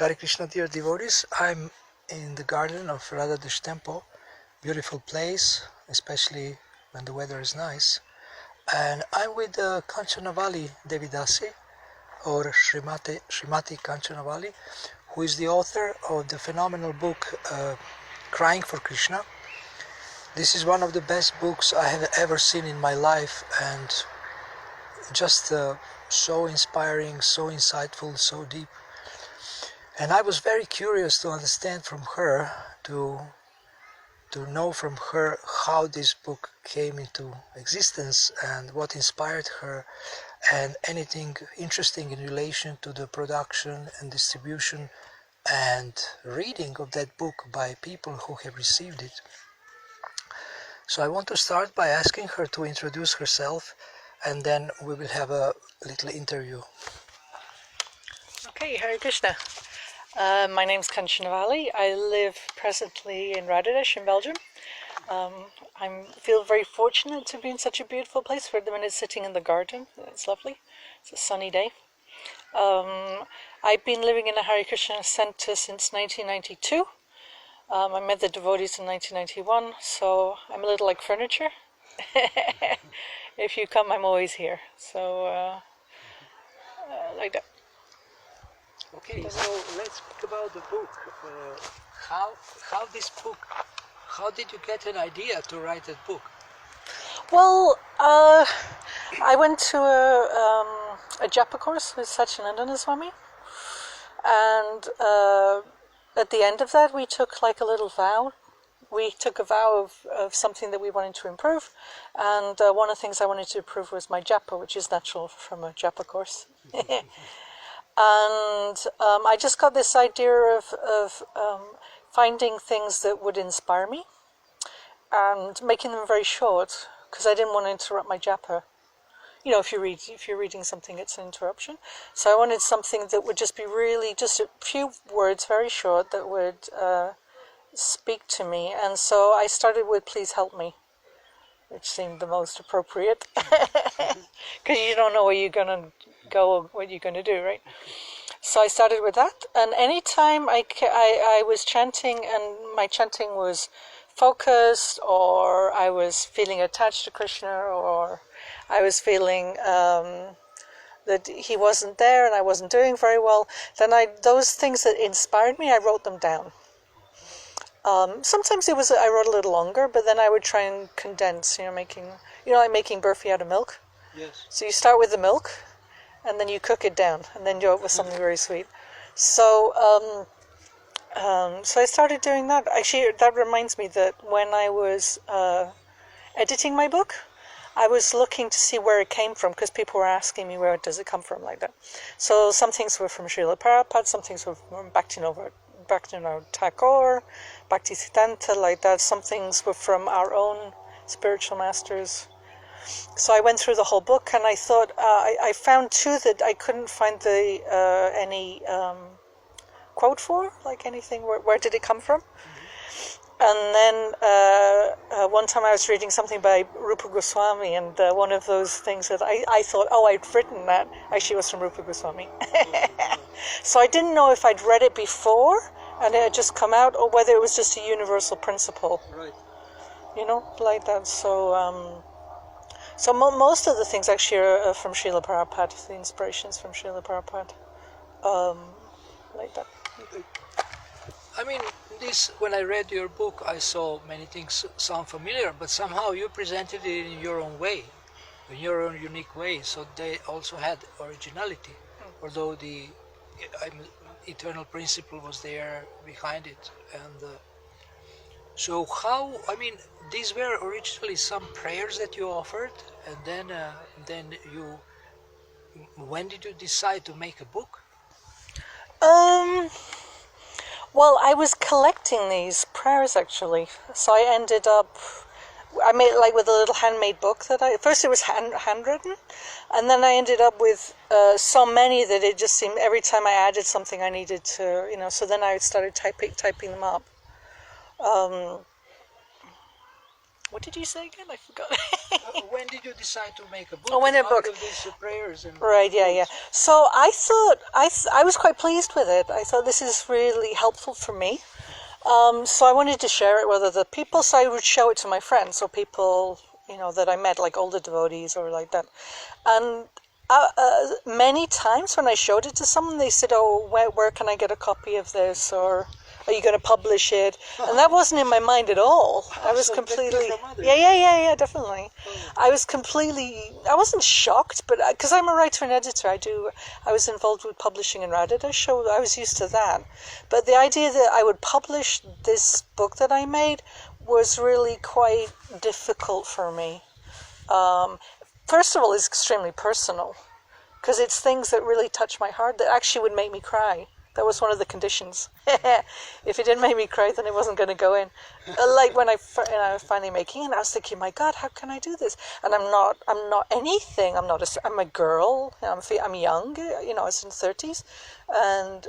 Hare Krishna, dear devotees. I'm in the garden of Radhadesh temple. Beautiful place, especially when the weather is nice. And I'm with Kancana-valli Devi Dasi, or Srimati Kancana-valli, who is the author of the phenomenal book Crying for Krishna. This is one of the best books I have ever seen in my life, and just so inspiring, so insightful, so deep. And I was very curious to understand from her, to know from her how this book came into existence and what inspired her, and anything interesting in relation to the production and distribution and reading of that book by people who have received it. So I want to start by asking her to introduce herself, and then we will have a little interview. Okay, Hare Krishna. My name's Kancana-valli. I live presently in Radhadesh in Belgium. I feel very fortunate to be in such a beautiful place. For the minute sitting in the garden. It's lovely. It's a sunny day. I've been living in a Hare Krishna center since 1992. I met the devotees in 1991, so I'm a little like furniture. If you come, I'm always here. So, like that. Okay, so let's speak about the book. How this book? How did you get an idea to write that book? Well, I went to a japa course with Satchidananda Swami, and at the end of that, we took like a little vow. We took a vow of something that we wanted to improve, and one of the things I wanted to improve was my japa, which is natural from a japa course. And I just got this idea of finding things that would inspire me and making them very short, because I didn't want to interrupt my japa. You know, if you're reading something, it's an interruption. So I wanted something that would just be really just a few words, very short, that would speak to me. And so I started with "Please help me," which seemed the most appropriate, because you don't know where you're going to go or what you're going to do, right? So I started with that, and anytime I was chanting and my chanting was focused, or I was feeling attached to Krishna, or I was feeling that he wasn't there and I wasn't doing very well, then those things that inspired me, I wrote them down. Sometimes I wrote a little longer, but then I would try and condense, like making burfi out of milk. Yes. So you start with the milk, and then you cook it down, and then do it with something very sweet. So, so I started doing that. Actually, that reminds me that when I was editing my book, I was looking to see where it came from, because people were asking me, where does it come from, like that. So some things were from Srila Prabhupada, some things were from Bhaktivinoda Thakur, Bhaktivedanta, like that. Some things were from our own spiritual masters. So I went through the whole book, and I thought I found two that I couldn't find any quote for, like anything. Where did it come from? Mm-hmm. And then one time I was reading something by Rupa Goswami, and one of those things that I thought, I'd written that, actually was from Rupa Goswami. So I didn't know if I'd read it before and it had just come out, or whether it was just a universal principle. Right. Like that. So. So most of the things actually are from Srila Prabhupada, the inspirations from Srila Prabhupada, like that. I mean, when I read your book, I saw many things sound familiar, but somehow you presented it in your own way, in your own unique way, so they also had originality, although the eternal principle was there behind it. And so these were originally some prayers that you offered, and then you. When did you decide to make a book? Well, I was collecting these prayers actually, so I ended up. I made with a little handmade book first it was handwritten, and then I ended up with so many that it just seemed every time I added something I needed to, so then I started typing them up. What did you say again? I forgot. When did you decide to make a book? Oh, when a book. Out of these prayers and Right, yeah. So I thought, I was quite pleased with it. I thought this is really helpful for me. So I wanted to share it with other people, so I would show it to my friends, or people, that I met, like older devotees or like that. And many times when I showed it to someone, they said, oh, where can I get a copy of this? Or are you going to publish it? And that wasn't in my mind at all. I was completely, yeah, definitely. I wasn't shocked, but because I'm a writer and editor, I was involved with publishing in Radhadesh, so I was used to that. But the idea that I would publish this book that I made was really quite difficult for me. First of all, it's extremely personal, because it's things that really touch my heart that actually would make me cry. That was one of the conditions. If it didn't make me cry, then it wasn't going to go in. Like when I was finally making it, I was thinking, my God, how can I do this? And I'm not anything. I'm a girl. I'm young. I was in 30s, and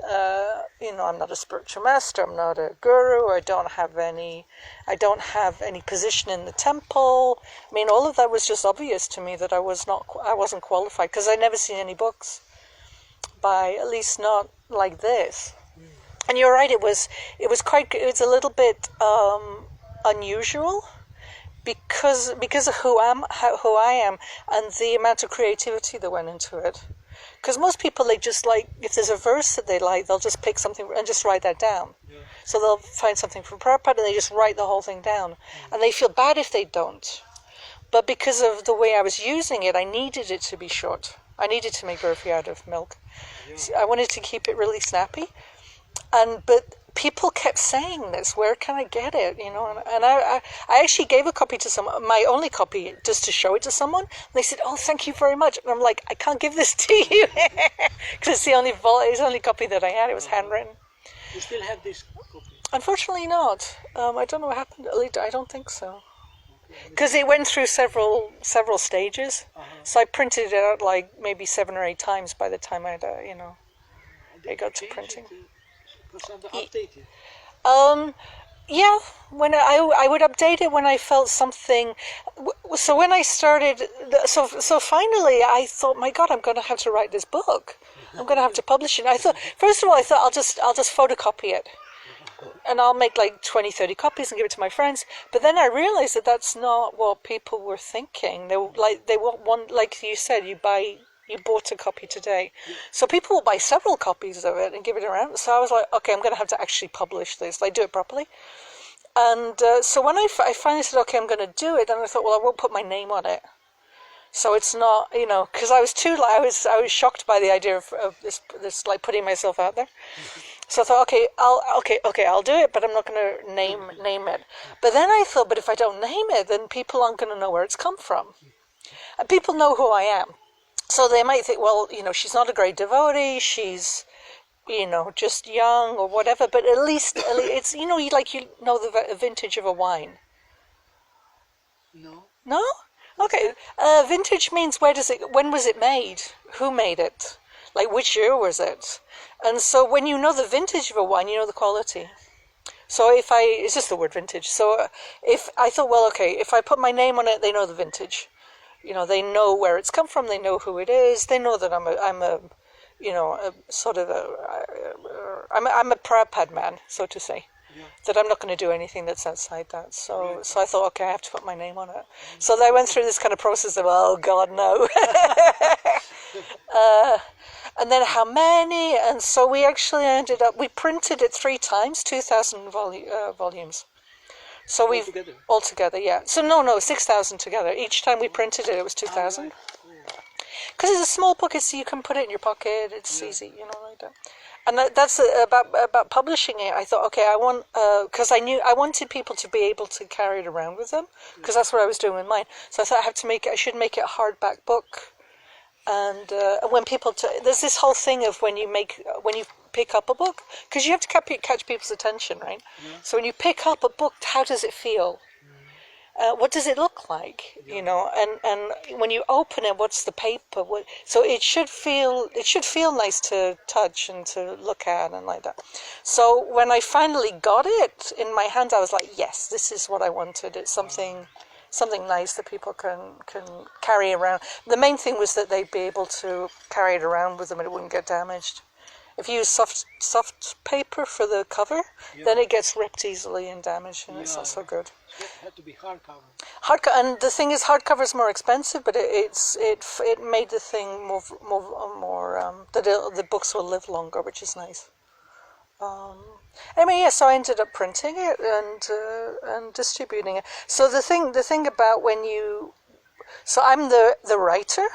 I'm not a spiritual master. I'm not a guru. I don't have any position in the temple. I mean, all of that was just obvious to me that I wasn't qualified, because I'd never seen any books by, at least not like this. And you're right, it was a little bit unusual because of who I am and the amount of creativity that went into it. Because most people, they just like, if there's a verse that they like, they'll just pick something and just write that down. Yeah. So they'll find something from Prabhupada and they just write the whole thing down. And they feel bad if they don't. But because of the way I was using it, I needed it to be short. I needed to make burfi out of milk. Yeah. So I wanted to keep it really snappy. But people kept saying this, where can I get it? And I actually gave a copy to someone, my only copy, just to show it to someone. And they said, oh, thank you very much. And I'm like, I can't give this to you. Because it's the only copy that I had. It was handwritten. You still have this copy? Unfortunately not. I don't know what happened. I don't think so. Because it went through several stages. So I printed it out like maybe 7 or 8 times by the time it got to printing. Updated. Yeah, when I would update it when I felt something. So when I started, so finally I thought, my God, I'm going to have to write this book. I'm going to have to publish it. First of all, I thought I'll just photocopy it, and I'll make like 20, 30 copies and give it to my friends. But then I realized that that's not what people were thinking. They want, like you said, you bought a copy today. So people will buy several copies of it and give it around. So I was like, okay, I'm going to have to actually publish this, like do it properly. And so when I finally said, okay, I'm going to do it, then I thought, well, I won't put my name on it. So it's not, because I was shocked by the idea of this like putting myself out there. So I thought, I'll do it, but I'm not going to name it. But then I thought, but if I don't name it, then people aren't going to know where it's come from. And people know who I am. So they might think, well, she's not a great devotee, she's, just young or whatever, but at least it's, the vintage of a wine. No. No? Okay. Vintage means when was it made? Who made it? Like, which year was it? And so when you know the vintage of a wine, you know the quality. So it's just the word vintage. So if I thought, well, okay, if I put my name on it, they know the vintage. They know where it's come from. They know who it is. They know that I'm a Prabhupada man, so to say. Yeah. That I'm not going to do anything that's outside that. So I thought, okay, I have to put my name on it. So I went through this kind of process of, oh God, no. And then how many? And so we actually we printed it 3 times, 2,000 volumes. So we've altogether, yeah. So no, 6,000 together. Each time we printed it, it was 2,000. Because it's a small book, so you can put it in your pocket. It's easy, like that. And that's about publishing it. I thought, okay, because I wanted people to be able to carry it around with them, because that's what I was doing with mine. So I thought I should make it a hardback book. And when people, there's this whole thing of when you pick up a book, because you have to catch people's attention, right? Yeah. So when you pick up a book, how does it feel? What does it look like? Yeah. And when you open it, what's the paper? So it should feel nice to touch and to look at and like that. So when I finally got it in my hands, I was like, yes, this is what I wanted. It's something something nice that people can carry around. The main thing was that they'd be able to carry it around with them and it wouldn't get damaged. If you use soft paper for the cover, then it gets ripped easily and damaged, and it's not so good. It had to be hardcover. And the thing is, hardcover is more expensive, but it made the thing more that the books will live longer, which is nice. Anyway, so I ended up printing it and distributing it. So the thing about so I'm the writer,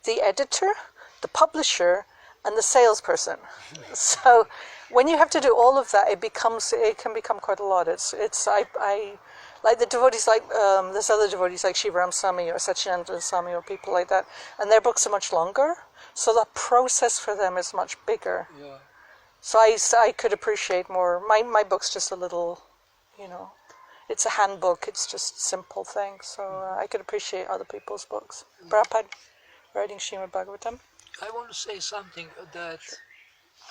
the editor, the publisher, and the salesperson. So when you have to do all of that, it can become quite a lot. I like the devotees, like there's other devotees like Sivarama Swami or Satchidananda Swami or people like that, and their books are much longer, so the process for them is much bigger. Yeah. So I could appreciate more. My book's just a little, it's a handbook. It's just simple things. So I could appreciate other people's books. Prabhupada writing Srimad Bhagavatam. I want to say something that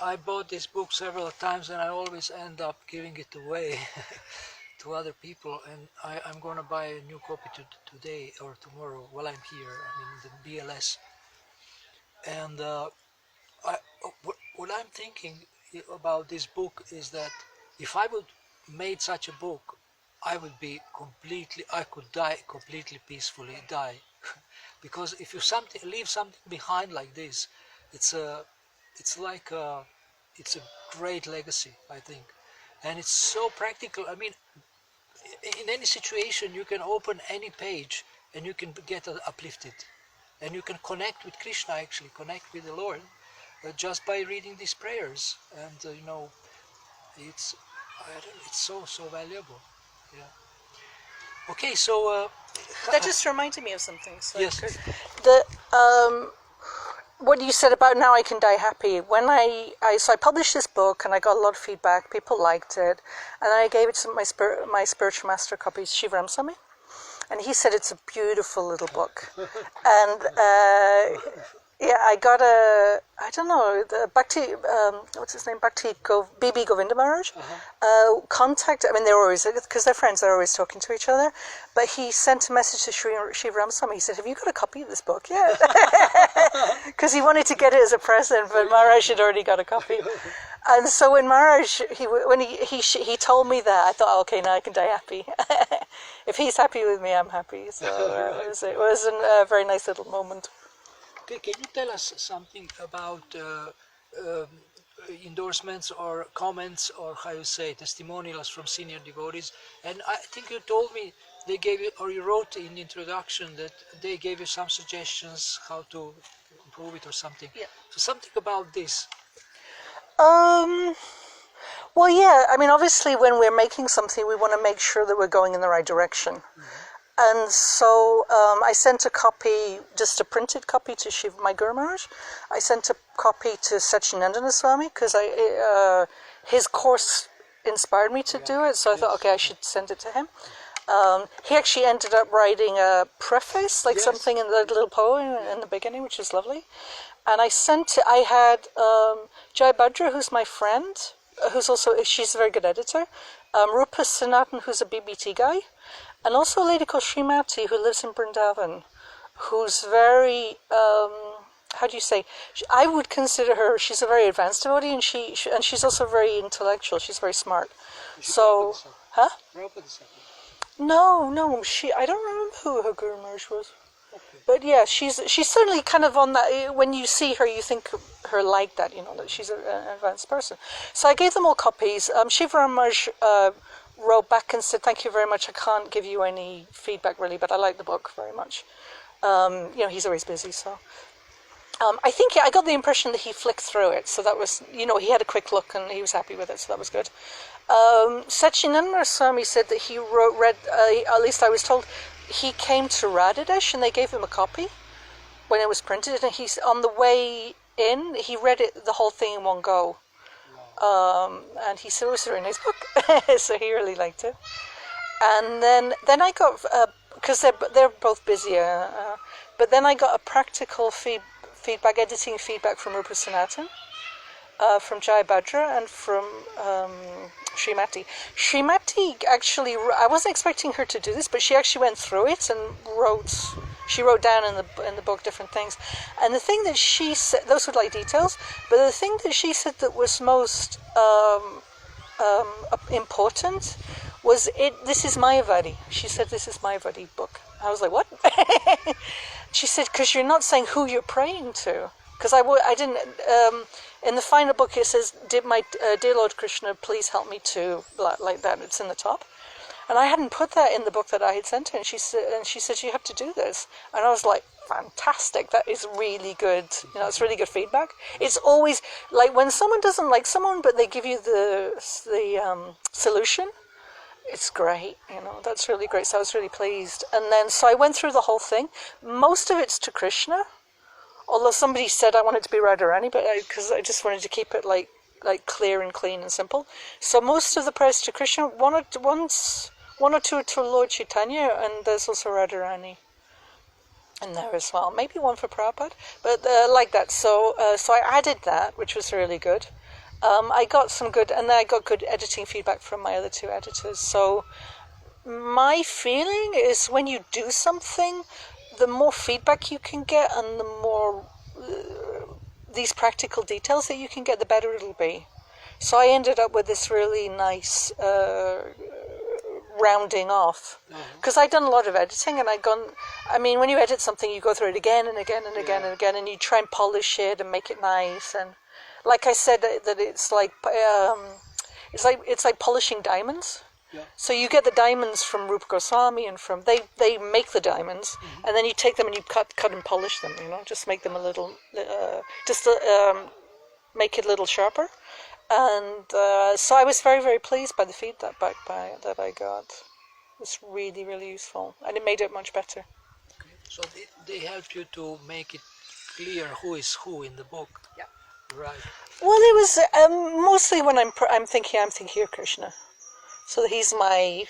I bought this book several times and I always end up giving it away to other people, and I'm going to buy a new copy today or tomorrow while I'm here. I mean the BLS. And what I'm thinking about this book is that if I would made such a book, I could die completely peacefully, because if you leave something behind like this, it's a great legacy, I think, and it's so practical. I mean, in any situation you can open any page and you can get uplifted, and you can connect with Krishna, actually connect with the Lord, just by reading these prayers, and it's so valuable. Yeah. Okay, so That just reminded me of something. So yes. What you said about now I can die happy. When I published this book and I got a lot of feedback, people liked it, and then I gave it to my spiritual master copy, Sivarama Swami, and he said it's a beautiful little book. And I got what's his name, BB Govinda Maharaj, contact. I mean, they're always, because they're friends, they're always talking to each other. But he sent a message to Sivarama Swami. He said, "Have you got a copy of this book yet?" Because he wanted to get it as a present, but Maharaj had already got a copy. And so when Maharaj, he told me that, I thought, oh, okay, now I can die happy. If he's happy with me, I'm happy. So it was a very nice little moment. Okay, can you tell us something about endorsements or comments, or how you say, testimonials from senior devotees? And I think you told me they gave you, or you wrote in the introduction that they gave you some suggestions how to improve it or something. Yeah. So something about this. Well, yeah, I mean, obviously when we're making something, we want to make sure that we're going in the right direction. Mm-hmm. And so I sent a copy, just a printed copy to my Guru Maharaj. I sent a copy to Satchidananda Swami because his course inspired me to do it. So I thought, okay, I should send it to him. He actually ended up writing a preface, something in the little poem in the beginning, which is lovely. And I had Jai Bhadra, who's my friend, she's a very good editor, Rupa Sanatan, who's a BBT guy, and also a lady called Srimati, who lives in Vrindavan, who's very, how do you say, I would consider her, she's a very advanced devotee, and she's also very intellectual, she's very smart. So, huh? No, I don't remember who her Guru Maharaj was. Okay. But yeah, she's certainly kind of on that, when you see her, you think her like that, that she's an advanced person. So I gave them all copies. Sivarama Maharaj wrote back and said, "Thank you very much. I can't give you any feedback really, but I like the book very much." He's always busy, so. I think I got the impression that he flicked through it, so that was, he had a quick look and he was happy with it, so that was good. Satchidananda Swami said that he read, at least I was told, he came to Radhadesh and they gave him a copy when it was printed, and he's on the way in, he read it, the whole thing in one go. And he said it was a very nice book, so he really liked it. And then I got, because they're both busy, but then I got a practical feedback, editing feedback from Rupa Sanatan, from Jai Bhadra, and from Srimati. Srimati actually, I wasn't expecting her to do this, but she actually went through it and she wrote down in the book different things. And the thing that she said, those were like details, but the thing that she said that was most important was this is Mayavadi. She said, this is Mayavadi book. I was like, what? She said, because you're not saying who you're praying to. Because I didn't, in the final book it says, dear Lord Krishna, please help me to, like that, it's in the top. And I hadn't put that in the book that I had sent her, and she said, you have to do this. And I was like, fantastic, that is really good, it's really good feedback. It's always, like when someone doesn't like someone, but they give you the solution, it's great, that's really great. So I was really pleased. And then, so I went through the whole thing. Most of it's to Krishna, although somebody said I wanted to be Radharani, but because I just wanted to keep it like clear and clean and simple. So most of the prayers to Krishna, one or two to Lord Chaitanya, and there's also Radharani in there as well. Maybe one for Prabhupada, but like that. So I added that, which was really good. I got some good, and then I got good editing feedback from my other two editors. So my feeling is when you do something, the more feedback you can get and the more these practical details that you can get, the better it'll be. So I ended up with this really nice rounding off, because I'd done a lot of editing, and when you edit something, you go through it again and again and again and again, and you try and polish it and make it nice. And like I said, that it's like polishing diamonds. Yeah. So you get the diamonds from Rupa Goswami, and they make the diamonds, and then you take them and you cut and polish them. Just make them a little, make it a little sharper. And so I was very, very pleased by the feedback that I got. It was really, really useful, and it made it much better. Okay. So they helped you to make it clear who is who in the book. Yeah. Right. Well, it was mostly when I'm thinking of Krishna. So he's my,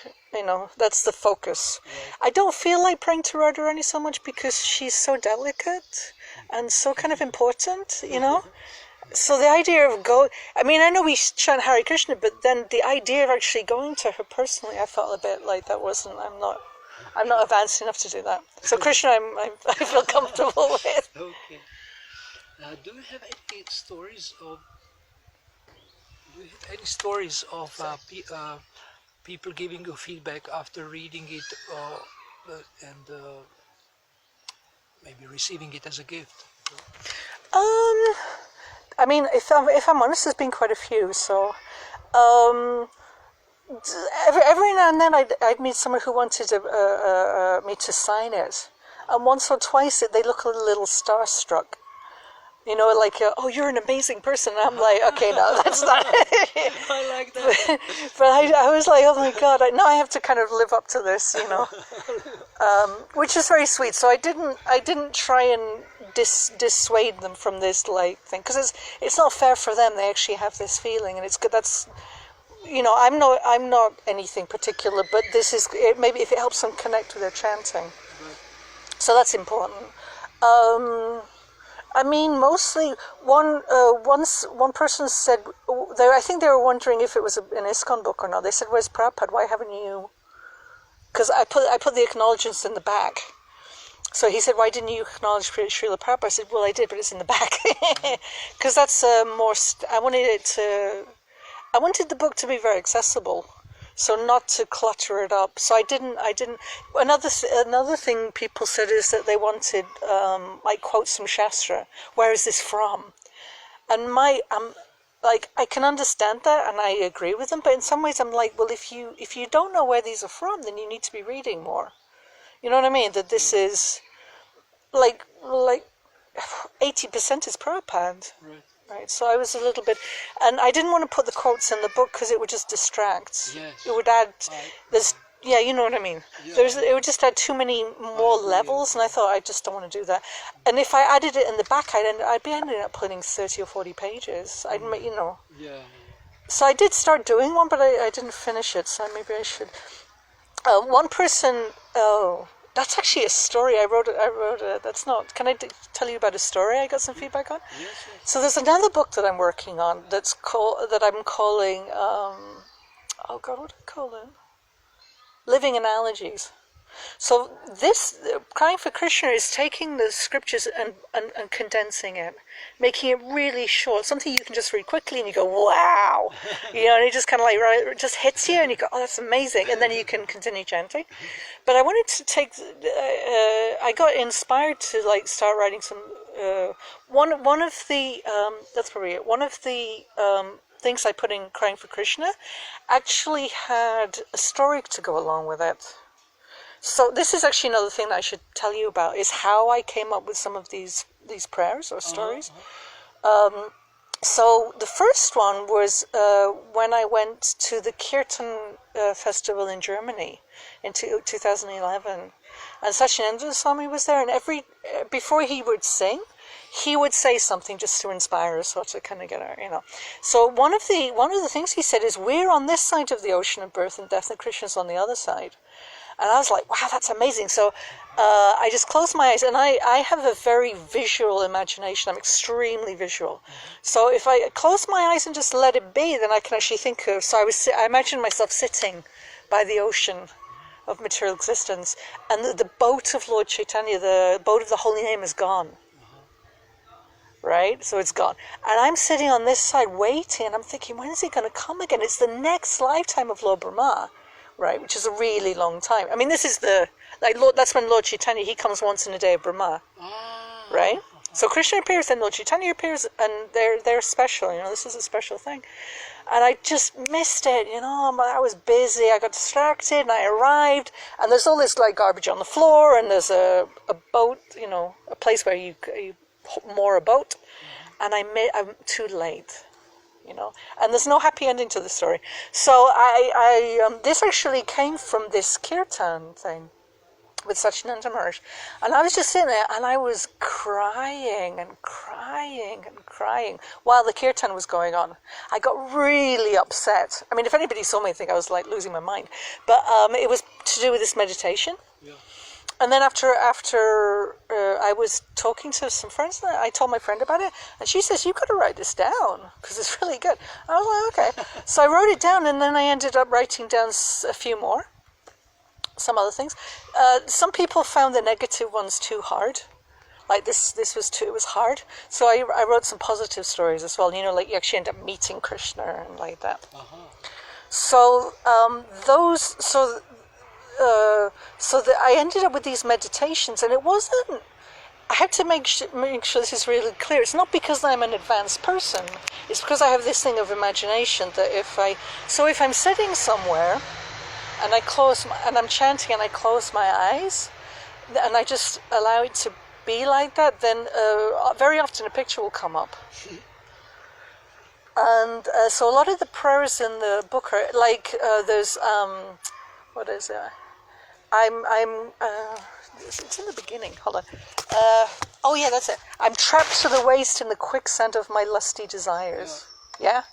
that's the focus. Right. I don't feel like praying to Radharani so much because she's so delicate and so kind of important, So the idea of I know we chant Hare Krishna, but then the idea of actually going to her personally, I felt a bit like that wasn't, I'm not advanced enough to do that. So Krishna, I feel comfortable with. Okay. Do you have any stories of people giving you feedback after reading it and maybe receiving it as a gift? If I'm honest, there's been quite a few. So every now and then I'd meet someone who wanted me to sign it, and once or twice they look a little starstruck. Oh, you're an amazing person. And I'm like, okay, no, that's not it. I like that. But I was like, oh my God, now I have to kind of live up to this, which is very sweet. So I didn't try and dissuade them from this thing, because it's not fair for them. They actually have this feeling, and it's good. That's, I'm not anything particular, but this is maybe if it helps them connect with their chanting. So that's important. Mostly one person said, I think they were wondering if it was an lSKCON book or not. They said, "Where's Prabhupada? Why haven't you?" Because I put the acknowledgements in the back. So he said, "Why didn't you acknowledge Srila Prabhupada?" I said, "Well, I did, but it's in the back." Because that's more. I wanted the book to be very accessible. So not to clutter it up. So I didn't. Another thing people said is that they wanted quotes from Shastra. Where is this from? And I can understand that, and I agree with them. But in some ways, I'm like, well, if you don't know where these are from, then you need to be reading more. You know what I mean? That this is like 80% is Prabhupada. Right, so I was a little bit, and I didn't want to put the quotes in the book because it would just distract. Yes. It would add, you know what I mean. Yeah. It would just add too many more levels, and I thought I just don't want to do that. And if I added it in the back, I'd be ending up putting 30 or 40 pages. I'd make, Yeah. So I did start doing one, but I didn't finish it. So maybe I should. One person. Oh. That's actually a story I wrote. That's not. Can I tell you about a story I got some feedback on? Yes. So there's another book that I'm working on that I'm calling oh God, what do I call it? Living analogies. So this, Crying for Krishna, is taking the scriptures and condensing it, making it really short, something you can just read quickly and you go, wow, and it just kind of like, it just hits you and you go, oh, that's amazing, and then you can continue chanting. But I wanted to take, I got inspired to like start writing some, one of the, that's probably it, one of the things I put in Crying for Krishna actually had a story to go along with it. So this is actually another thing that I should tell you about, is how I came up with some of these prayers or stories. So the first one was when I went to the Kirtan festival in Germany in 2011, and Satchidananda Swami was there, and before he would sing, he would say something just to inspire us, or to kind of get our, So one of the things he said is, we're on this side of the ocean of birth and death, and Krishna's on the other side. And I was like, wow, that's amazing. So I just closed my eyes, and I have a very visual imagination. I'm extremely visual. So if I close my eyes and just let it be, then I can actually think of, so I imagined myself sitting by the ocean of material existence, and the boat of Lord Chaitanya, the boat of the holy name, is gone. Right? So it's gone. And I'm sitting on this side waiting, and I'm thinking, when is he going to come again? It's the next lifetime of Lord Brahma. Right, which is a really long time. I mean, this is that's when Lord Chaitanya, he comes once in a day of Brahma, right? So Krishna appears, then Lord Chaitanya appears, and they're special. This is a special thing. And I just missed it. I was busy. I got distracted, and I arrived, and there's all this like garbage on the floor, and there's a boat, a place where you moor a boat, and I'm too late. And there's no happy ending to the story. So I this actually came from this kirtan thing with Satchidananda Maharaj, and I was just sitting there, and I was crying and crying and crying while the kirtan was going on. I got really upset. I mean, if anybody saw me, I think I was like losing my mind. But it was to do with this meditation. Yeah. And then after I was talking to some friends, I told my friend about it, and she says, you've got to write this down, because it's really good. I was like, okay. So I wrote it down, and then I ended up writing down a few more, some other things. Some people found the negative ones too hard. Like this it was hard. So I wrote some positive stories as well, like you actually end up meeting Krishna and like that. Uh-huh. So I ended up with these meditations, and it wasn't, I have to make sure this is really clear. It's not because I'm an advanced person. It's because I have this thing of imagination that if I'm sitting somewhere and I'm chanting and I close my eyes and I just allow it to be like that, then very often a picture will come up. And so a lot of the prayers in the book are like there's what is it? It's in the beginning. Hold on. Oh yeah, that's it. I'm trapped to the waist in the quicksand of my lusty desires. Yeah.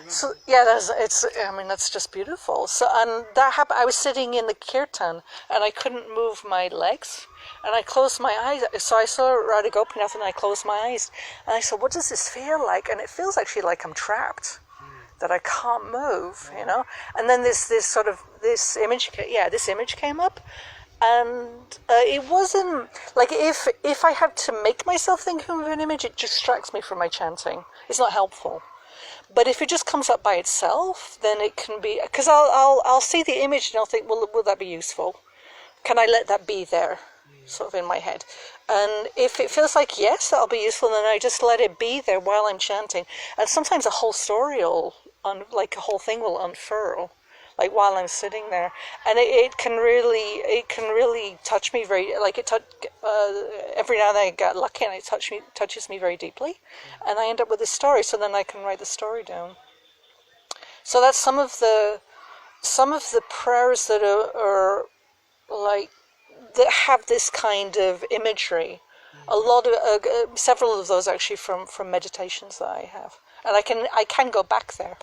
So yeah, that's just beautiful. So and that happened. I was sitting in the kirtan and I couldn't move my legs, and I closed my eyes. So I saw Radha Gopinath and I closed my eyes, and I said, "What does this feel like?" And it feels actually like I'm trapped. That I can't move, and then this image came up, and it wasn't like if I had to make myself think of an image, it distracts me from my chanting. It's not helpful. But if it just comes up by itself, then it can be, because I'll see the image and I'll think, well, will that be useful? Can I let that be there, sort of in my head? And if it feels like yes, that'll be useful, then I just let it be there while I'm chanting. And sometimes a whole story like a whole thing will unfurl, like while I'm sitting there, and it can really touch me very, like every now and then I get lucky and it touches me very deeply, and I end up with a story. So then I can write the story down. So that's some of the prayers that are like that have this kind of imagery. A lot of several of those actually from meditations that I have, and I can go back there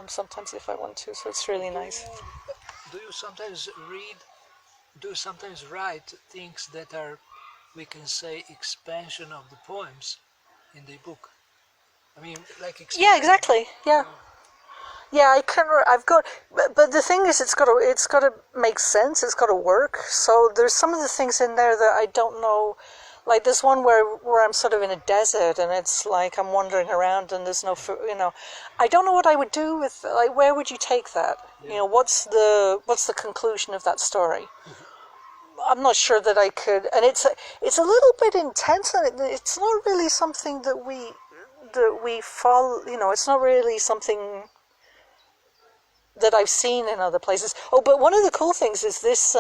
sometimes if I want to. So it's really nice. Do you sometimes write things that are, we can say, expansion of the poems in the book? I mean, like yeah, exactly. Yeah. Yeah, I can. I've got, but the thing is, it's got to make sense. It's got to work. So there's some of the things in there that I don't know. Like there's one where I'm sort of in a desert, and it's like I'm wandering around, and there's no food. I don't know what I would do with. Like, where would you take that? What's the conclusion of that story? I'm not sure that I could. And it's a little bit intense, and it's not really something that we follow. It's not really something that I've seen in other places. Oh, but one of the cool things is this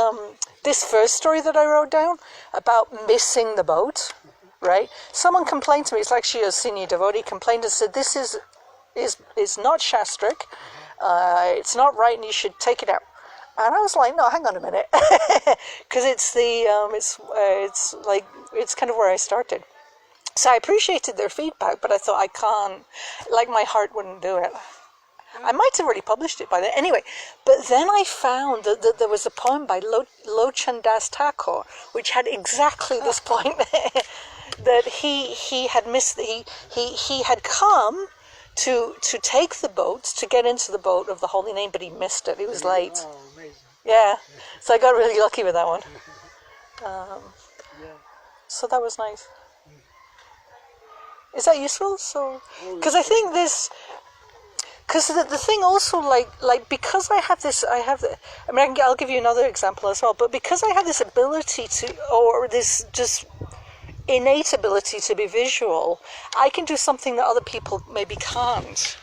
first story that I wrote down about missing the boat, right? Someone complained to me, it's actually a senior devotee complained and said, this is not Shastric, it's not right and you should take it out. And I was like, no, hang on a minute. Because it's kind of where I started. So I appreciated their feedback, but I thought I can't, like my heart wouldn't do it. I might have already published it by then. Anyway, but then I found that there was a poem by Lochandas Thakur, which had exactly this point, that he had missed. He had come to take the boat, to get into the boat of the holy name, but he missed it. He was late. Oh, amazing. Yeah, so I got really lucky with that one. So that was nice. Is that useful? So, because I think this. Because the thing also, like because I'll give you another example as well, but because I have this ability or this just innate ability to be visual, I can do something that other people maybe can't.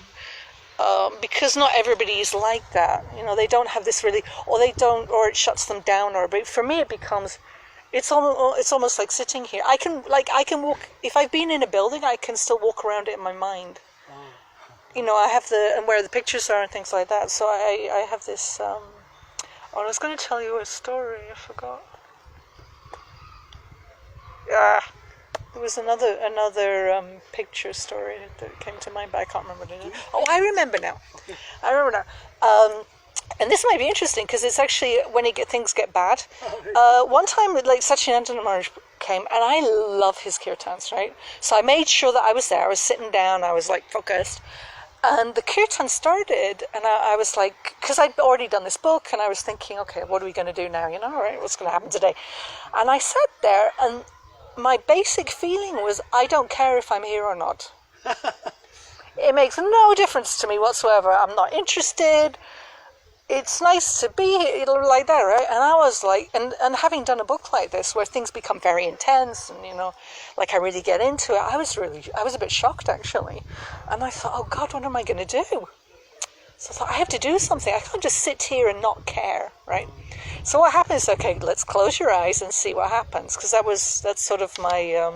Because not everybody is like that. They don't have this really, or it shuts them down, but for me it becomes, it's almost like sitting here. I can walk, if I've been in a building, I can still walk around it in my mind. I have and where the pictures are and things like that. So I have this. I was going to tell you a story. I forgot. Yeah, there was another picture story that came to mind, but I can't remember it. Oh, I remember now. And this might be interesting because it's actually when things get bad. One time, like Satchidananda Maharaj came, and I love his kirtans, right? So I made sure that I was there. I was sitting down. I was like focused. And the kirtan started, and I was like, because I'd already done this book, and I was thinking, okay, what are we going to do now? Right, what's going to happen today? And I sat there, and my basic feeling was, I don't care if I'm here or not. It makes no difference to me whatsoever. I'm not interested. It's nice to be like that, right? And I was like, and having done a book like this where things become very intense and, like I really get into it, I was a bit shocked actually. And I thought, oh God, what am I going to do? So I thought, I have to do something. I can't just sit here and not care, right? So what happens, okay, let's close your eyes and see what happens. Because that's sort of my,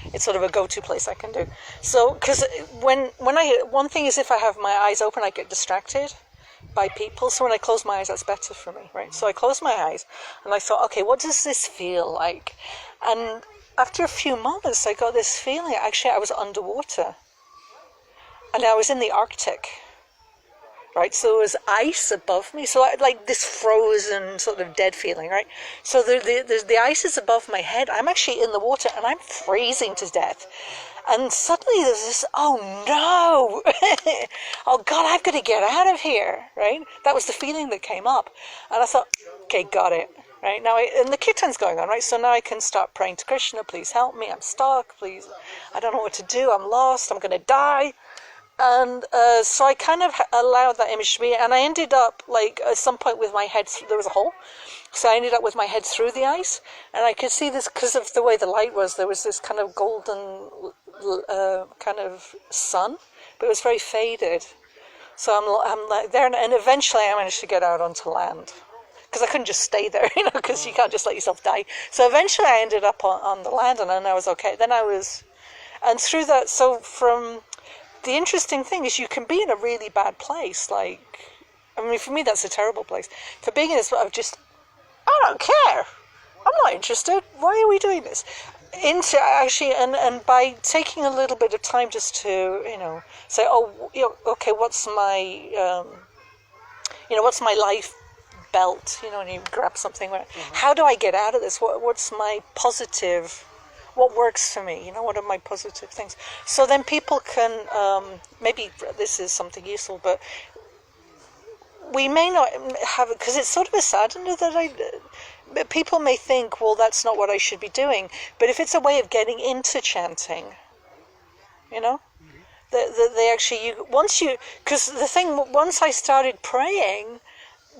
it's sort of a go-to place I can do. So, because one thing is if I have my eyes open, I get distracted by people. So when I close my eyes, that's better for me, right? So I closed my eyes and I thought, okay, what does this feel like? And after a few moments, I got this feeling, actually I was underwater and I was in the Arctic, right? So there was ice above me, so like this frozen sort of dead feeling, right? So the ice is above my head. I'm actually in the water and I'm freezing to death. And suddenly there's this, oh no, oh God, I've got to get out of here, right? That was the feeling that came up. And I thought, okay, got it, right? Now, and the kirtan's going on, right? So now I can start praying to Krishna, please help me, I'm stuck, please, I don't know what to do, I'm lost, I'm going to die. And so I kind of allowed that image to be, and I ended up, like, at some point with my head, there was a hole, so I ended up with my head through the ice, and I could see this, because of the way the light was, there was this kind of golden kind of sun, but it was very faded. So I'm like there, and eventually I managed to get out onto land, because I couldn't just stay there, because you can't just let yourself die. So eventually I ended up on the land, and then I was okay. And through that, so from... The interesting thing is you can be in a really bad place, like, I mean, for me that's a terrible place. For being in this, I don't care. I'm not interested. Why are we doing this? Into actually, and by taking a little bit of time just to, say, okay, what's my, what's my life belt? And you grab something. How do I get out of this? What's my positive? what works for me, what are my positive things. So then people can, maybe this is something useful, but we may not have it, because it's sort of a saddener that people may think, well, that's not what I should be doing. But if it's a way of getting into chanting, they actually, because the thing, once I started praying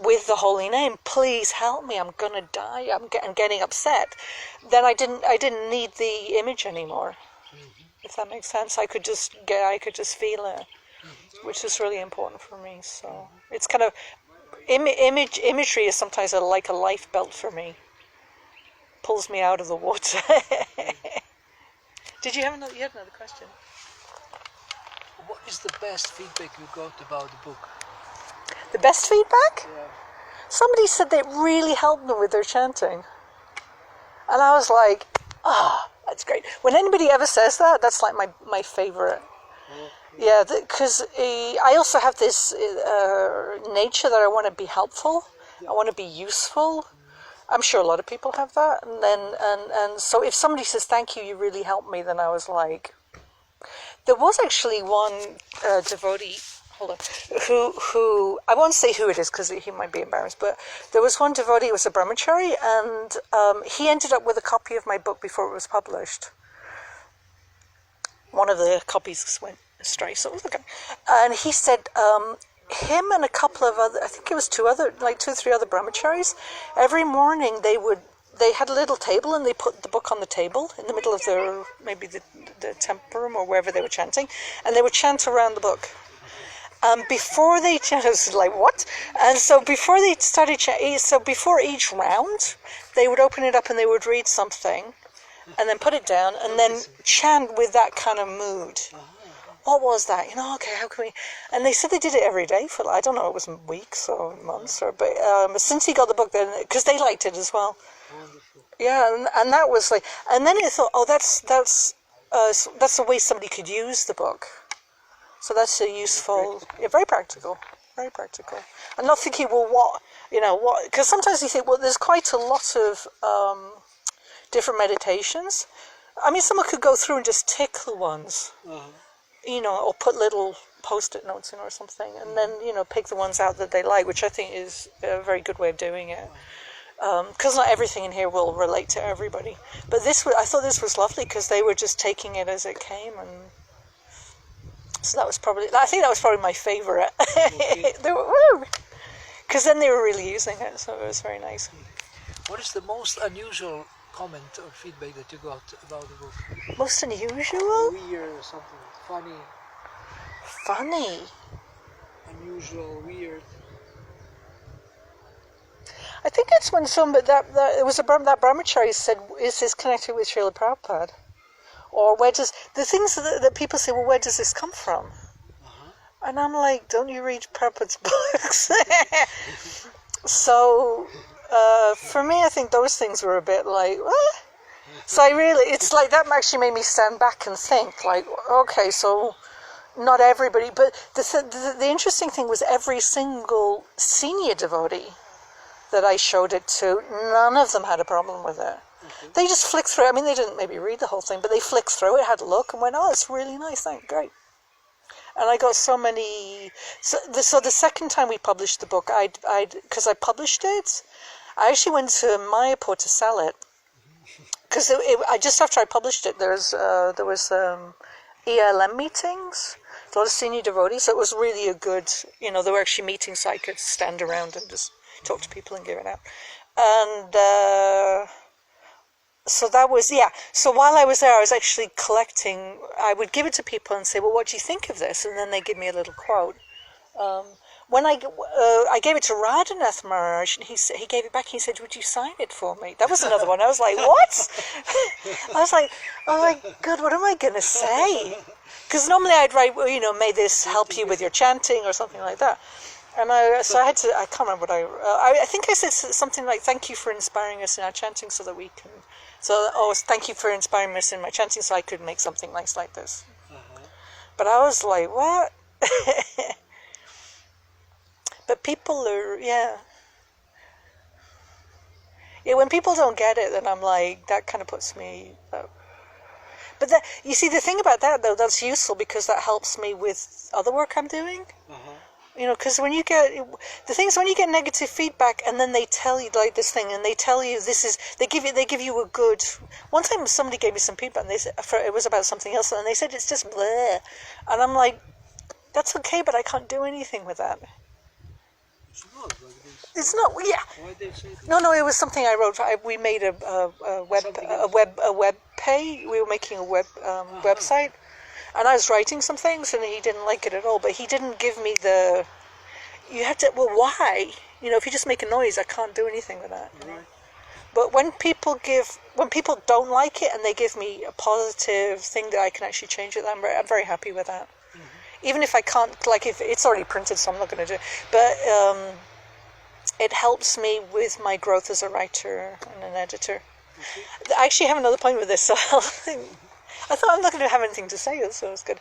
with the holy name, please help me, I'm gonna die, I'm getting upset, then I didn't need the image anymore, if that makes sense. I could just feel it, which is really important for me. So it's kind of imagery is sometimes like a life belt for me, pulls me out of the water. Did you have another question? What is the best feedback you got about the book? The best feedback? Yeah. Somebody said that it really helped them with their chanting. And I was like, that's great. When anybody ever says that, that's like my favorite. Okay. Yeah, because I also have this nature that I want to be helpful. I want to be useful. I'm sure a lot of people have that. And so if somebody says, thank you, you really helped me, then I was like... There was actually one devotee, who I won't say who it is because he might be embarrassed, but there was one devotee who was a brahmachari, and he ended up with a copy of my book before it was published. One of the copies went astray, so it was okay. And he said him and a couple of other, I think it was two or three other brahmacharis, every morning they had a little table and they put the book on the table in the middle of maybe the temple room or wherever they were chanting, and they would chant around the book. Before they chanted, I was like, what? And so before they started chanting, so before each round, they would open it up and they would read something and then put it down and then chant with that kind of mood. What was that? Okay, how can we... And they said they did it every day for, I don't know, it was weeks or months, but since he got the book, then, because they liked it as well. Wonderful. Yeah, and that was like, and then I thought, that's the way somebody could use the book. So that's a useful, very practical. I'm not thinking, well, what, because sometimes you think, well, there's quite a lot of different meditations. I mean, someone could go through and just tick the ones, or put little post-it notes in or something, and then, pick the ones out that they like, which I think is a very good way of doing it. Because not everything in here will relate to everybody. But I thought this was lovely because they were just taking it as it came, and so I think that was probably my favorite. Because then they were really using it, so it was very nice. What is the most unusual comment or feedback that you got about the book? Most unusual? Weird or something. Funny. Funny. Unusual, weird. I think it's when it was that brahmachari said, is this connected with Srila Prabhupada? Or where does, the things that people say, well, where does this come from? And I'm like, don't you read Prabhupada's books? So, for me, I think those things were a bit like, what? So it's like that actually made me stand back and think, like, okay, so not everybody, but the interesting thing was every single senior devotee that I showed it to, none of them had a problem with it. They just flicked through it. I mean, they didn't maybe read the whole thing, but they flicked through it, had a look, and went, oh, it's really nice, thank great. And I got so many... So the second time we published the book, because I published it, I actually went to Mayapur to sell it. Because just after I published it, there was ELM meetings, a lot of senior devotees, so it was really a good... they were actually meetings, so I could stand around and just talk to people and give it out. And... So that was, so while I was there, I was actually collecting, I would give it to people and say, well, what do you think of this? And then they give me a little quote. When I gave it to Radhadesh Maharaj, and he gave it back, he said, would you sign it for me? That was another one. I was like, what? I was like, oh my God, what am I going to say? Because normally I'd write, may this help you with your chanting or something like that. And I had to, I can't remember what I think I said something like, thank you for inspiring us in our chanting so that we can, thank you for inspiring us in my chanting so I could make something nice like this. But I was like, what? But people are, when people don't get it, then I'm like, that kind of puts me, But that, you see, the thing about that, though, that's useful because that helps me with other work I'm doing. You know, because when you get negative feedback, and then they tell you like this thing, and they tell you they give you a good. One time, somebody gave me some feedback, and they said it was about something else, and they said it's just bleh, and I'm like, that's okay, but I can't do anything with that. It's not. Yeah. Why they say that? No, it was something I wrote. We made a web page. We were making a website, and I was writing some things, and he didn't like it at all. But he didn't give me the. You have to. Well, why? You know, if you just make a noise, I can't do anything with that. Right. But when people don't like it, and they give me a positive thing that I can actually change it, I'm very happy with that. Mm-hmm. Even if I can't, like if it's already printed, so I'm not going to do it. But it helps me with my growth as a writer and an editor. Mm-hmm. I actually have another point with this, so I thought I'm not going to have anything to say, so it's good.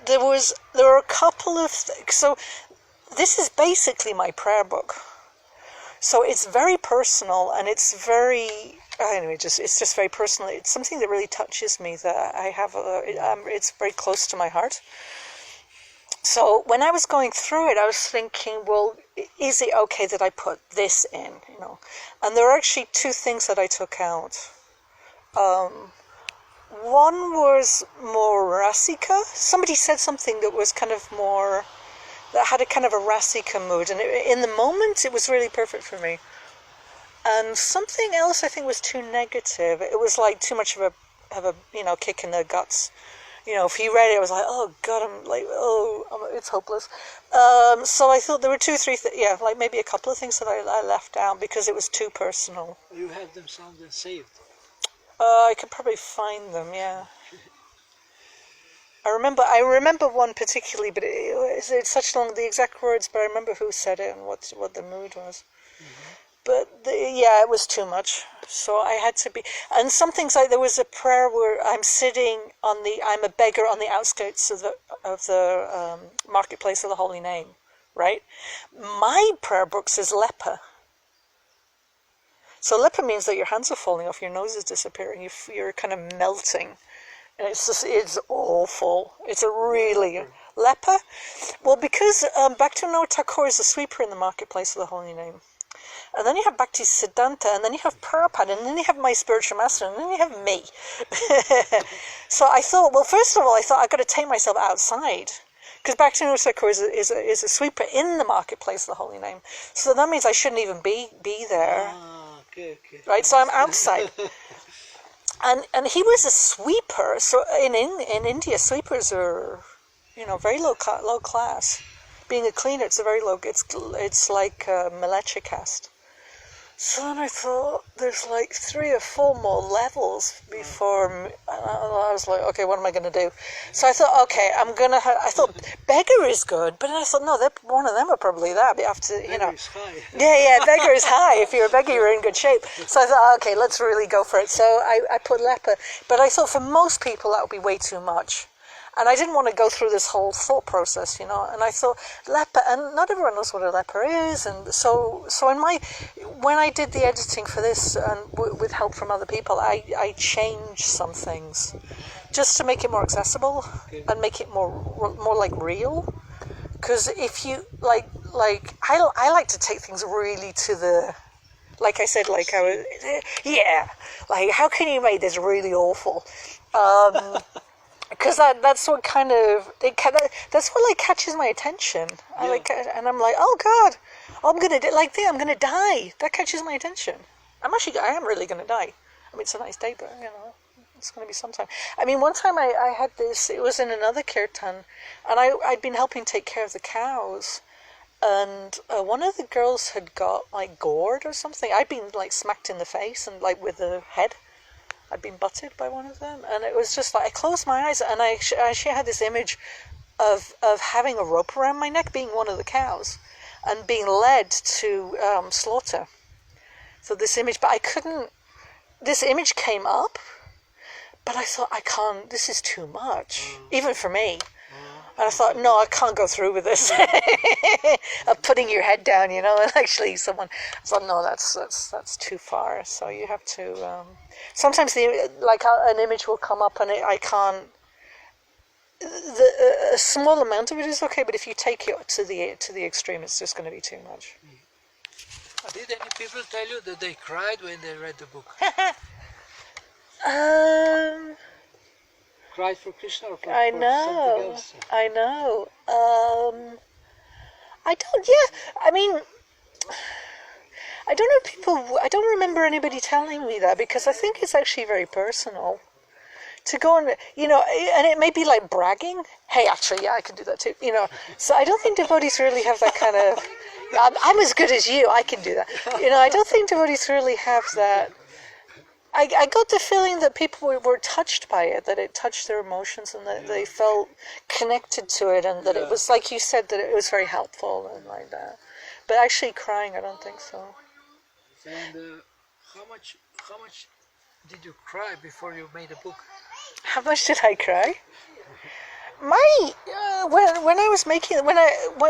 There were a couple of so this is basically my prayer book. So it's very personal, and it's very it's just very personal. It's something that really touches me. That I have it's very close to my heart. So when I was going through it, I was thinking, well, is it okay that I put this in? You know, and there are actually two things that I took out. One was more Rasika. Somebody said something that was kind of more, that had a kind of a Rasika mood. And in the moment, it was really perfect for me. And something else I think was too negative. It was like too much of a kick in the guts. You know, if you read it, I was like, oh, God, it's hopeless. So I thought there were like maybe a couple of things that I left out because it was too personal. You had them sounded saved. I could probably find them, yeah. I remember one particularly, but it's such long, the exact words, but I remember who said it and what the mood was. Mm-hmm. But it was too much. So I had to be, and some things like there was a prayer where I'm a beggar on the outskirts of the marketplace of the Holy Name, right? My prayer book says leper. So leper means that your hands are falling off, your nose is disappearing, you're kind of melting. And it's awful. It's a really... Leper? Well, because Bhaktivinoda Thakur is a sweeper in the marketplace of the Holy Name. And then you have Bhaktisiddhanta, and then you have Prabhupada, and then you have my spiritual master, and then you have me. So I thought, well, first of all, I've got to take myself outside. Because Bhaktivinoda Thakur is a sweeper in the marketplace of the Holy Name. So that means I shouldn't even be there. Okay. Right, so I'm outside. And he was a sweeper. So in India, sweepers are, very low class. Being a cleaner, it's a very low. It's like militia caste. So then I thought there's like 3 or 4 more levels before. I was like, okay, what am I going to do? So I thought, okay, I thought beggar is good, but then I thought, no, one of them are probably that. You have to, Beggar is high. Yeah, beggar is high. If you're a beggar, you're in good shape. So I thought, okay, let's really go for it. So I put leper, but I thought for most people that would be way too much. And I didn't want to go through this whole thought process, and I thought leper, and not everyone knows what a leper is, and so when I did the editing for this, and with help from other people, I changed some things, just to make it more accessible, and make it more like real, because if you, like I like to take things really to the, like I said, like like how can you make this really awful, because that's what kind of that's what like catches my attention. And I'm like, oh God, I'm gonna I'm gonna die. That catches my attention. I am really gonna die. I mean, it's a nice day, but it's gonna be sometime. I mean, one time I had this. It was in another kirtan, and I'd been helping take care of the cows, and one of the girls had got like gored or something. I'd been like smacked in the face and like with the head. I'd been butted by one of them, and it was just like I closed my eyes, and I actually had this image of having a rope around my neck, being one of the cows, and being led to slaughter. So this image, but I couldn't. This image came up, but I thought I can't. This is too much, even for me. And I thought, no, I can't go through with this. Of putting your head down, and actually I thought, no, that's too far. So you have to. Sometimes an image will come up and I can't. A small amount of it is okay, but if you take it to the extreme, it's just going to be too much. Did any people tell you that they cried when they read the book? Cried for Krishna or for something else? I know. I don't. Yeah, I mean, I don't know. I don't remember anybody telling me that because I think it's actually very personal. To go and, and it may be like bragging. Hey, actually, yeah, I can do that too. So I don't think devotees really have that kind of. I'm as good as you. I can do that. I don't think devotees really have that. I got the feeling that people were touched by it, that it touched their emotions, and that they felt connected to it, and that it was, like you said, that it was very helpful and like that. But actually crying, I don't think so. And how much did you cry before you made a book? How much did I cry? When I was making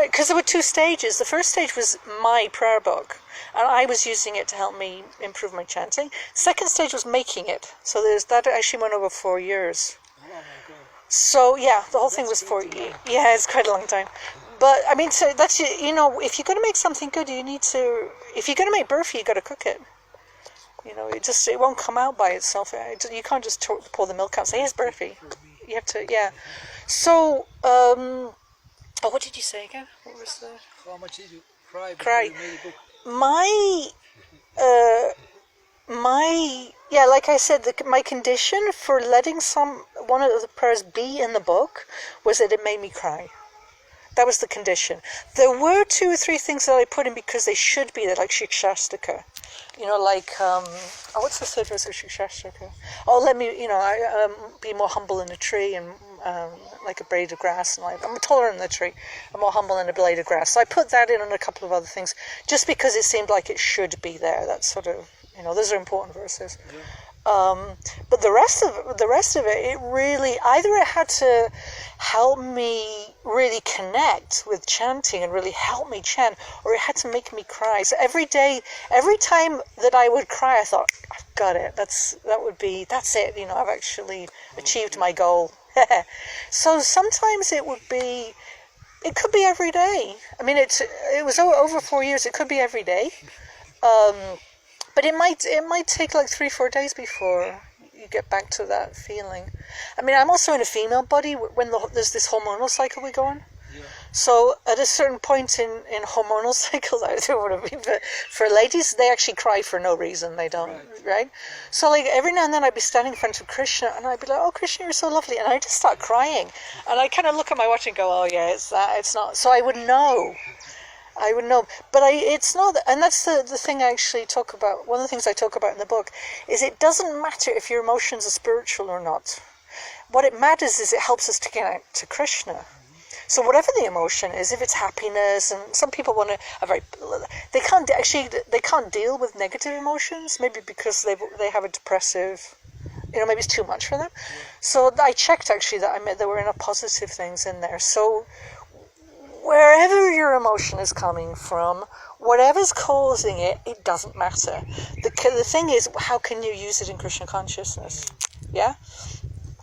because there were two stages. The first stage was my prayer book, and I was using it to help me improve my chanting. Second stage was making it. So that actually went over 4 years. Oh my God. So yeah, the whole thing was 4 years. Yeah, it's quite a long time. But I mean, so that's if you're going to make something good, you need to. If you're going to make burfi, you got to cook it. It won't come out by itself. You can't just pour the milk out and say, here's burfi. You have to, yeah. So, what did you say again? What was the... How much did you cry before you made a book? Like I said, my condition for letting one of the prayers be in the book was that it made me cry. That was the condition. There were 2 or 3 things that I put in because they should be there, like Shikshashtaka. What's the third verse of Shikshashtaka? Oh, let me, be more humble in a tree and like a blade of grass. And I'm taller than the tree. I'm more humble in a blade of grass. So I put that in and a couple of other things, just because it seemed like it should be there. That's sort of, those are important verses. Yeah. But the rest of it, it really, either it had to help me really connect with chanting and really help me chant, or it had to make me cry. So every time that I would cry, I thought, I've got it. That's it. I've actually achieved my goal. So sometimes it could be every day. I mean, it was over 4 years. It could be every day. But it might take like 3-4 days before you get back to that feeling. I mean, I'm also in a female body when there's this hormonal cycle we go on. Yeah. So at a certain point in hormonal cycles, I don't want to be, but for ladies, they actually cry for no reason. They don't, right? So like every now and then I'd be standing in front of Krishna and I'd be like, oh, Krishna, you're so lovely. And I just start crying. And I kind of look at my watch and go, oh yeah, it's that, it's not. So I would know, but it's not, and that's the thing I actually talk about. One of the things I talk about in the book is it doesn't matter if your emotions are spiritual or not. What it matters is it helps us to connect to Krishna. So whatever the emotion is, if it's happiness, and some people they can't deal with negative emotions, maybe because they have a depressive, maybe it's too much for them. Yeah. So I checked actually that there were enough positive things in there. So wherever your emotion is coming from, whatever's causing it, it doesn't matter. The thing is, how can you use it in Krishna consciousness? Yeah?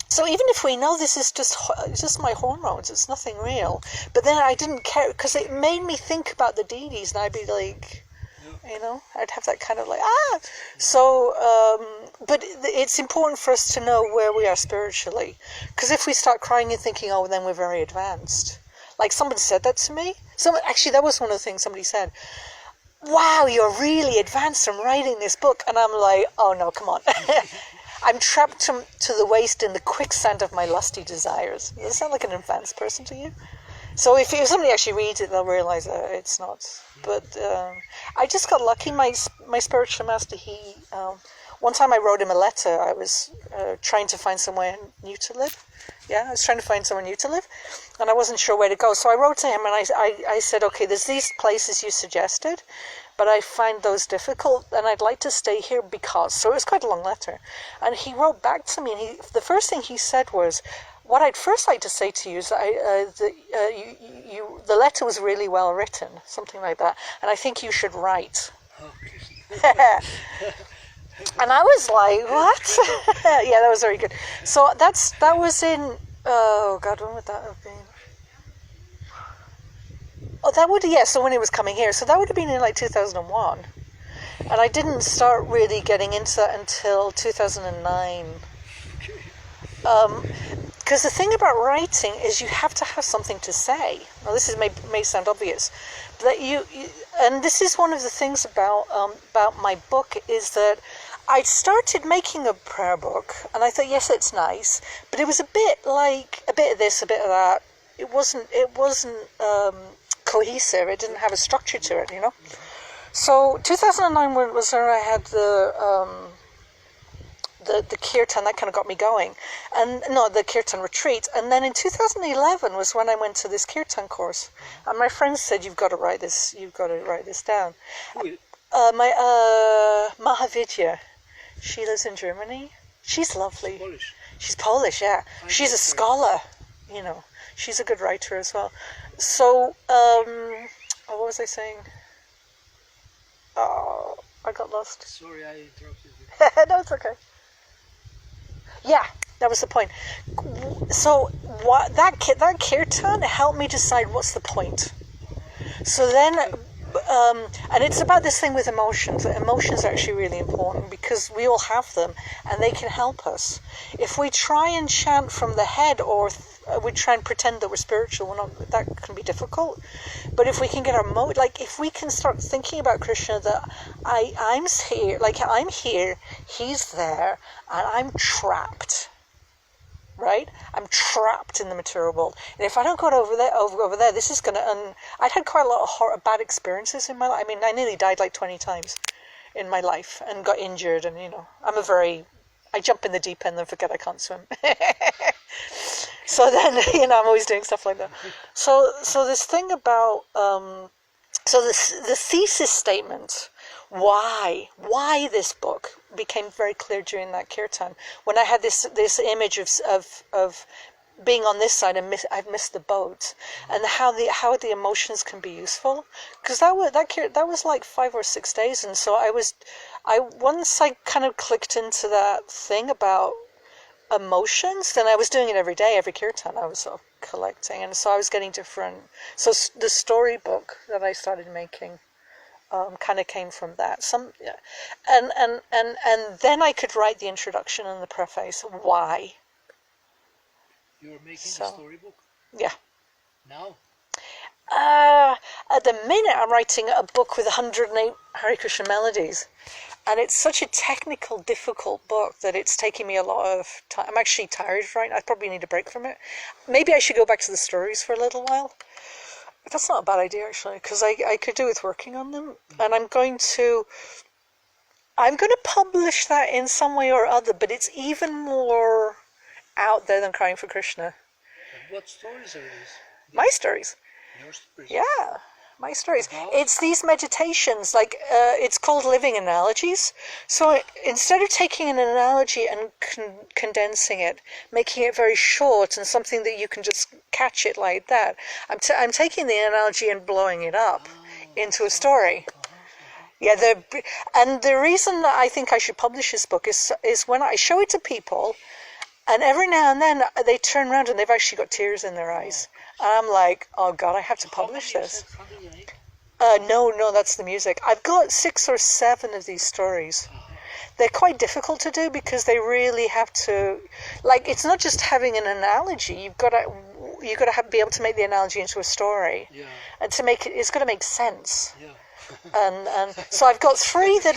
So even if we know this is just my hormones, it's nothing real. But then I didn't care, because it made me think about the deities, and I'd be like, I'd have that kind of like, So, but it's important for us to know where we are spiritually. Because if we start crying and thinking, oh, then we're very advanced. Like someone said that to me. Actually, that was one of the things somebody said. Wow, you're really advanced from writing this book. And I'm like, oh no, come on. I'm trapped to the waist in the quicksand of my lusty desires. Does that sound like an advanced person to you? So if somebody actually reads it, they'll realize it's not. But I just got lucky. My spiritual master, one time I wrote him a letter. I was trying to find somewhere new to live. Yeah, I was trying to find somewhere new to live, and I wasn't sure where to go. So I wrote to him, and I said, okay, there's these places you suggested, but I find those difficult, and I'd like to stay here because. So it was quite a long letter. And he wrote back to me, and the first thing he said was, what I'd first like to say to you is the letter was really well written, something like that, and I think you should write. Okay. And I was like, what? Yeah, that was very good. So that was in, oh God, when would that have been? Oh, so when it was coming here. So that would have been in like 2001. And I didn't start really getting into that until 2009. Because the thing about writing is you have to have something to say. Now this may sound obvious, but and this is one of the things about my book is that I started making a prayer book, and I thought, yes, it's nice, but it was a bit like a bit of this, a bit of that. It wasn't cohesive. It didn't have a structure to it, So 2009 was where I had the kirtan. That kind of got me going, and no, the kirtan retreat. And then in 2011 was when I went to this kirtan course, and my friends said, "You've got to write this. You've got to write this down." My Mahavidya, she lives in Germany. She's lovely. Polish. She's Polish, yeah. She's a scholar, She's a good writer as well. So, what was I saying? Oh, I got lost. Sorry, I interrupted you. No, it's okay. Yeah, that was the point. So that kirtan helped me decide what's the point. So then, and it's about this thing with emotions. Emotions are actually really important because we all have them, and they can help us. If we try and chant from the head, or we try and pretend that we're spiritual, that can be difficult. But if we can get our if we can start thinking about Krishna, that I'm here, I'm here, he's there, and I'm trapped. Right? I'm trapped in the material world. And if I don't go over there, this is going to... I'd had quite a lot of bad experiences in my life. I mean, I nearly died like 20 times in my life and got injured. And, I jump in the deep end and forget I can't swim. So then, I'm always doing stuff like that. So this thing about... the thesis statement, why this book became very clear during that kirtan, when I had this image of being on this side and I've missed the boat, and how the emotions can be useful, because that was like 5 or 6 days, and so once I kind of clicked into that thing about emotions, then I was doing it every day, every kirtan I was sort of collecting, and so I was getting different. So the storybook that I started making kind of came from that. And then I could write the introduction and the preface. Why? You're making a storybook? Yeah. Now? At the minute, I'm writing a book with 108 Hare Krishna melodies. And it's such a technical, difficult book that it's taking me a lot of time. I'm actually tired right now. I probably need a break from it. Maybe I should go back to the stories for a little while. That's not a bad idea, actually, because I could do with working on them. And I'm going to publish that in some way or other, but it's even more out there than Crying for Krishna. And what stories are these? My stories. Your stories? Yeah. My stories. It's these meditations, it's called living analogies. So instead of taking an analogy and condensing it, making it very short and something that you can just catch it like that, I'm taking the analogy and blowing it up into a story. Yeah, and the reason that I think I should publish this book is when I show it to people, and every now and then they turn around and they've actually got tears in their eyes. And I'm like, oh God, I have to publish this. No, that's the music. I've got 6 or 7 of these stories. They're quite difficult to do because they really have to, it's not just having an analogy. You've got to be able to make the analogy into a story, and to make it's got to make sense. Yeah. and so I've got 3 that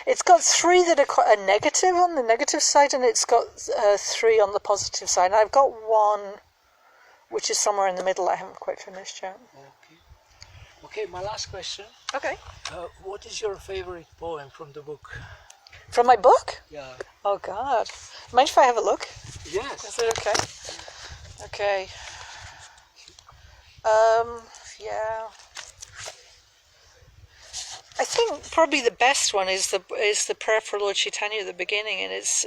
it's got 3 that are quite a negative on the negative side, and it's got 3 on the positive side. And I've got 1 which is somewhere in the middle I haven't quite finished yet. Okay, my last question. Okay. What is your favorite poem from the book? From my book? Yeah. Oh God. Mind if I have a look? Yes. Is it okay? Okay. Yeah. I think probably the best one is the prayer for Lord Chaitanya at the beginning, and it's